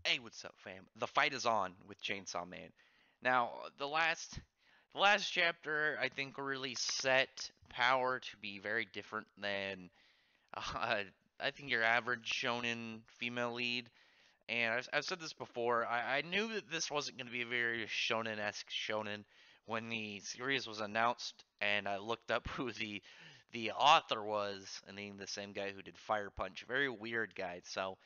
Hey, what's up, fam? The fight is on with Chainsaw Man. Now, the last chapter, I think, really set Power to be very different than uh, I think your average shonen female lead. And I've said this before. I knew that this wasn't going to be a very shonen-esque shonen when the series was announced, and I looked up who the author was, and the same guy who did Fire Punch. Very weird guy. So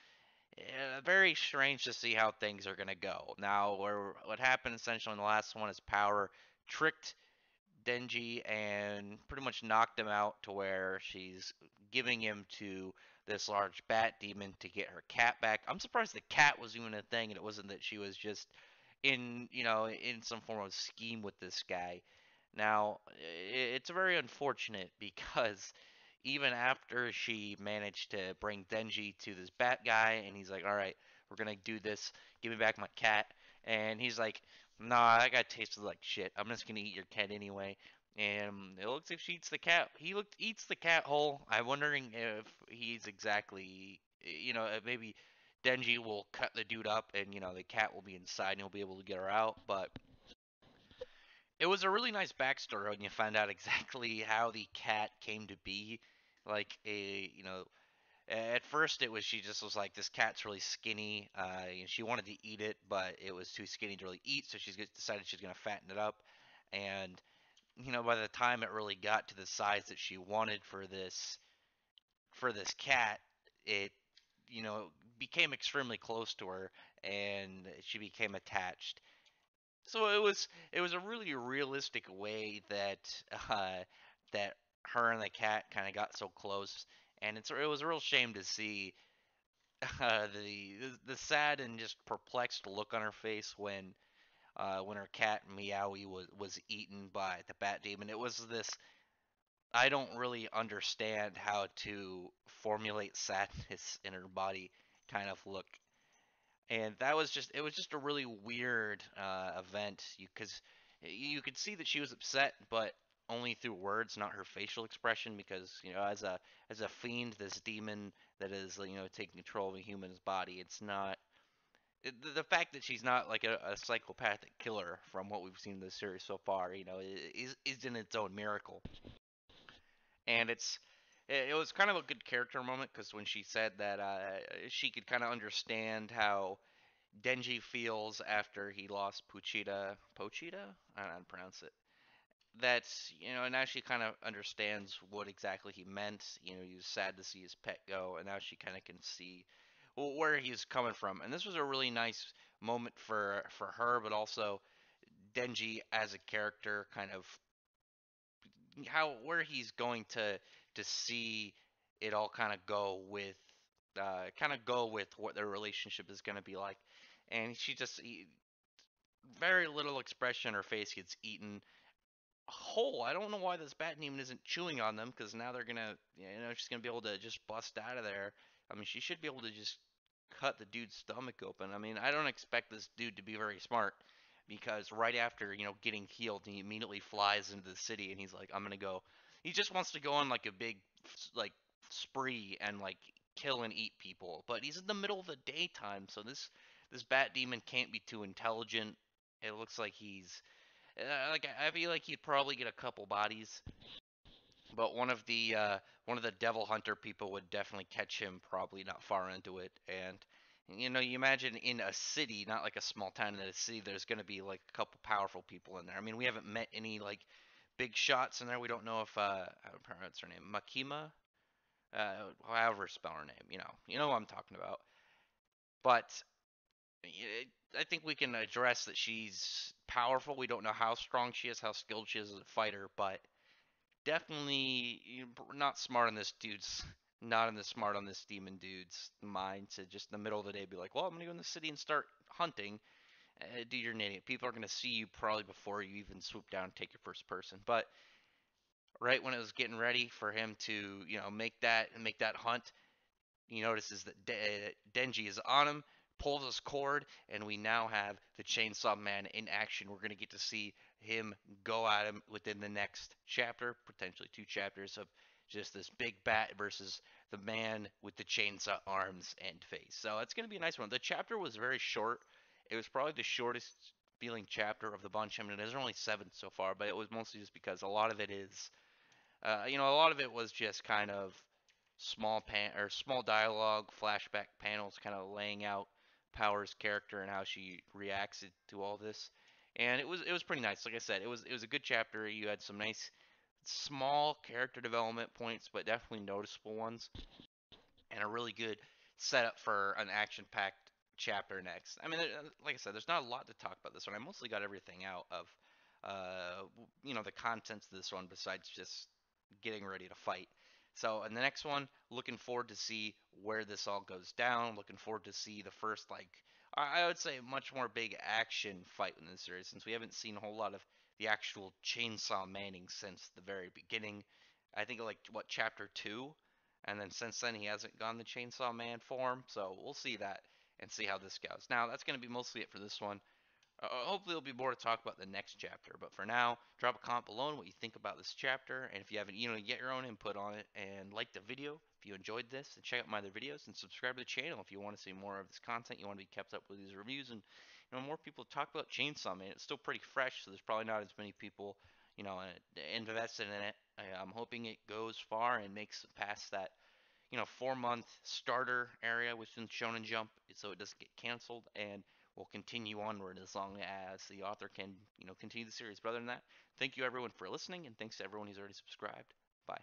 yeah, very strange to see how things are going to go. Now, what happened essentially in the last one is Power tricked Denji and pretty much knocked him out to where she's giving him to this large bat demon to get her cat back. I'm surprised the cat was even a thing and it wasn't that she was just in some form of scheme with this guy. Now, it's very unfortunate because even after she managed to bring Denji to this bat guy, and he's like, "All right, we're gonna do this. Give me back my cat." And he's like, "Nah, that guy tasted like shit. I'm just gonna eat your cat anyway." And it looks like she eats the cat. Eats the cat whole. I'm wondering if he's exactly, maybe Denji will cut the dude up, and the cat will be inside, and he'll be able to get her out. But it was a really nice backstory when you find out exactly how the cat came to be. Like at first it was she just was like this cat's really skinny. She wanted to eat it, but it was too skinny to really eat, so she's decided she's gonna fatten it up. And by the time it really got to the size that she wanted for this cat, it became extremely close to her, and she became attached. So it was a really realistic way that her and the cat kind of got so close, and it was a real shame to see the sad and just perplexed look on her face when her cat Meowie was eaten by the bat demon. It was this I don't really understand how to formulate sadness in her body kind of look. And it was just a really weird event because you could see that she was upset, but only through words, not her facial expression. Because as a fiend, this demon that is taking control of a human's body, it's not the fact that she's not like a psychopathic killer from what we've seen in the series so far. Is in its own miracle. And it was kind of a good character moment because when she said that she could kind of understand how Denji feels after he lost Pochita? I don't know how to pronounce it. That's, now she kind of understands what exactly he meant. He was sad to see his pet go, and now she kind of can see where he's coming from. And this was a really nice moment for her, but also Denji as a character, kind of how where he's going to see it all kind of go with what their relationship is going to be like. And very little expression on her face gets eaten whole. I don't know why this bat demon isn't chewing on them because now they're gonna, she's gonna be able to just bust out of there. I mean, she should be able to just cut the dude's stomach open. I mean, I don't expect this dude to be very smart because right after getting healed, he immediately flies into the city and he's like, I'm gonna go. He just wants to go on like a big like spree and like kill and eat people, but he's in the middle of the daytime, so this bat demon can't be too intelligent. It looks like he's like I feel like he'd probably get a couple bodies, but one of the Devil Hunter people would definitely catch him probably not far into it. And you imagine in a city, not like a small town, in a city, there's going to be like a couple powerful people in there. I mean, we haven't met any like big shots in there. We don't know if how to pronounce her name, Makima, however spell her name. You know what I'm talking about. But I think we can address that she's powerful. We don't know how strong she is, how skilled she is as a fighter, but definitely not smart on this dude's not in the smart on this demon dude's mind to just in the middle of the day be like, well, I'm gonna go in the city and start hunting. Dude, you're an idiot. People are gonna see you probably before you even swoop down and take your first person. But right when it was getting ready for him to make that hunt, he notices that Denji is on him, pulls his cord, and we now have the Chainsaw Man in action. We're going to get to see him go at him within the next chapter, potentially two chapters of just this big bat versus the man with the chainsaw arms and face. So it's going to be a nice one. The chapter was very short. It was probably the shortest feeling chapter of the bunch. I mean, there's only 7 so far, but it was mostly just because a lot of it is, a lot of it was just kind of small dialogue, flashback panels, kind of laying out Power's character and how she reacts to all this. And it was pretty nice. Like I said, it was a good chapter. You had some nice small character development points, but definitely noticeable ones, and a really good setup for an action-packed chapter next. I mean, like I said, there's not a lot to talk about this one. I mostly got everything out of, the contents of this one besides just getting ready to fight. So in the next one, looking forward to see where this all goes down. Looking forward to see the first, like, I would say much more big action fight in this series, since we haven't seen a whole lot of the actual Chainsaw Manning since the very beginning. I think like what, chapter 2, and then since then he hasn't gone the Chainsaw Man form, so we'll see that and see how this goes. Now that's going to be mostly it for this one. Hopefully there'll be more to talk about the next chapter, but for now, drop a comment below on what you think about this chapter, and if you haven't, get your own input on it, and like the video if you enjoyed this, and check out my other videos, and subscribe to the channel if you want to see more of this content, you want to be kept up with these reviews, and more people talk about Chainsaw Man. It's still pretty fresh, so there's probably not as many people, invested in it. I'm hoping it goes far and makes it past that 4-month starter area within Shonen Jump, so it doesn't get canceled, and will continue onward as long as the author can, continue the series. But other than that, thank you everyone for listening, and thanks to everyone who's already subscribed. Bye.